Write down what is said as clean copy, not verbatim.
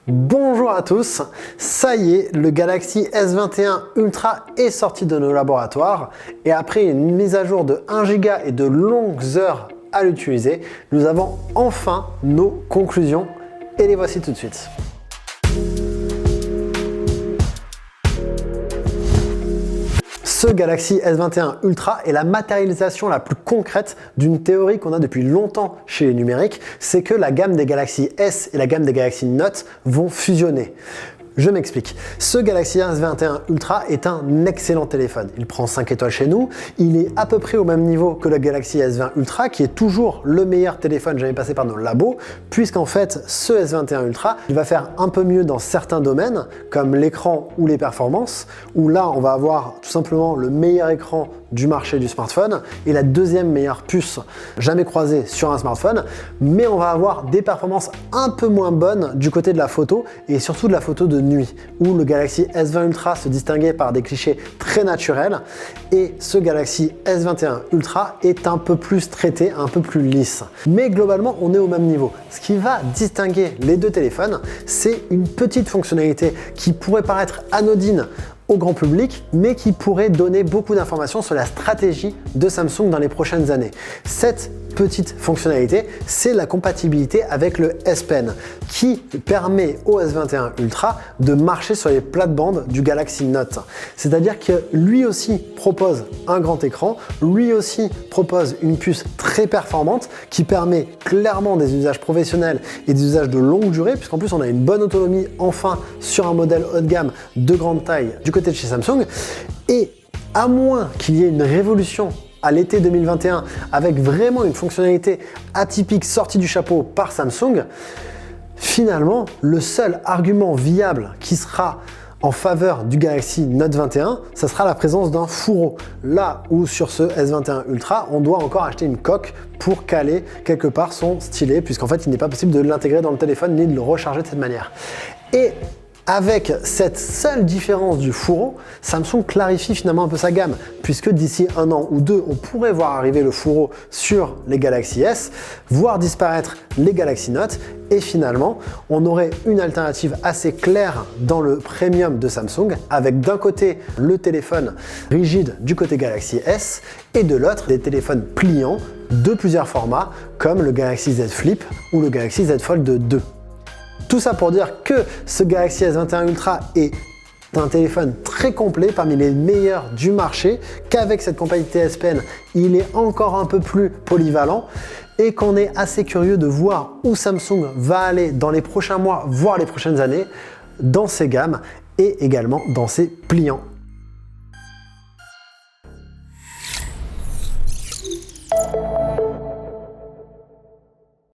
Bonjour à tous, ça y est, le Galaxy S21 Ultra est sorti de nos laboratoires et après une mise à jour de 1 Go et de longues heures à l'utiliser, nous avons enfin nos conclusions et les voici tout de suite. Ce Galaxy S21 Ultra est la matérialisation la plus concrète d'une théorie qu'on a depuis longtemps chez les numériques, c'est que la gamme des Galaxy S et la gamme des Galaxy Note vont fusionner. Je m'explique. Ce Galaxy S21 Ultra est un excellent téléphone. Il prend 5 étoiles chez nous. Il est à peu près au même niveau que le Galaxy S20 Ultra, qui est toujours le meilleur téléphone jamais passé par nos labos, puisqu'en fait, ce S21 Ultra, il va faire un peu mieux dans certains domaines, comme l'écran ou les performances, où là, on va avoir tout simplement le meilleur écran du marché du smartphone et la deuxième meilleure puce jamais croisée sur un smartphone, mais on va avoir des performances un peu moins bonnes du côté de la photo et surtout de la photo de nuit, où le Galaxy S20 Ultra se distinguait par des clichés très naturels et ce Galaxy S21 Ultra est un peu plus traité, un peu plus lisse. Mais globalement, on est au même niveau. Ce qui va distinguer les deux téléphones, c'est une petite fonctionnalité qui pourrait paraître anodine au grand public, mais qui pourrait donner beaucoup d'informations sur la stratégie de Samsung dans les prochaines années. Cette petite fonctionnalité, c'est la compatibilité avec le S Pen, qui permet au S21 Ultra de marcher sur les plates-bandes du Galaxy Note. C'est-à-dire que lui aussi propose un grand écran, lui aussi propose une puce très performante qui permet clairement des usages professionnels et des usages de longue durée, puisqu'en plus on a une bonne autonomie enfin sur un modèle haut de gamme de grande taille du côté de chez Samsung. Et à moins qu'il y ait une révolution à l'été 2021 avec vraiment une fonctionnalité atypique sortie du chapeau par Samsung, finalement, le seul argument viable qui sera en faveur du Galaxy Note 21, ça sera la présence d'un fourreau. Là où sur ce S21 Ultra, on doit encore acheter une coque pour caler quelque part son stylet, puisqu'en fait, il n'est pas possible de l'intégrer dans le téléphone ni de le recharger de cette manière. Et avec cette seule différence du fourreau, Samsung clarifie finalement un peu sa gamme, puisque d'ici 1 an ou 2, on pourrait voir arriver le fourreau sur les Galaxy S, voir disparaître les Galaxy Note, et finalement, on aurait une alternative assez claire dans le premium de Samsung, avec d'un côté le téléphone rigide du côté Galaxy S, et de l'autre des téléphones pliants de plusieurs formats, comme le Galaxy Z Flip ou le Galaxy Z Fold 2. Tout ça pour dire que ce Galaxy S21 Ultra est un téléphone très complet, parmi les meilleurs du marché, qu'avec cette compatibilité S Pen, il est encore un peu plus polyvalent et qu'on est assez curieux de voir où Samsung va aller dans les prochains mois, voire les prochaines années, dans ses gammes et également dans ses pliants.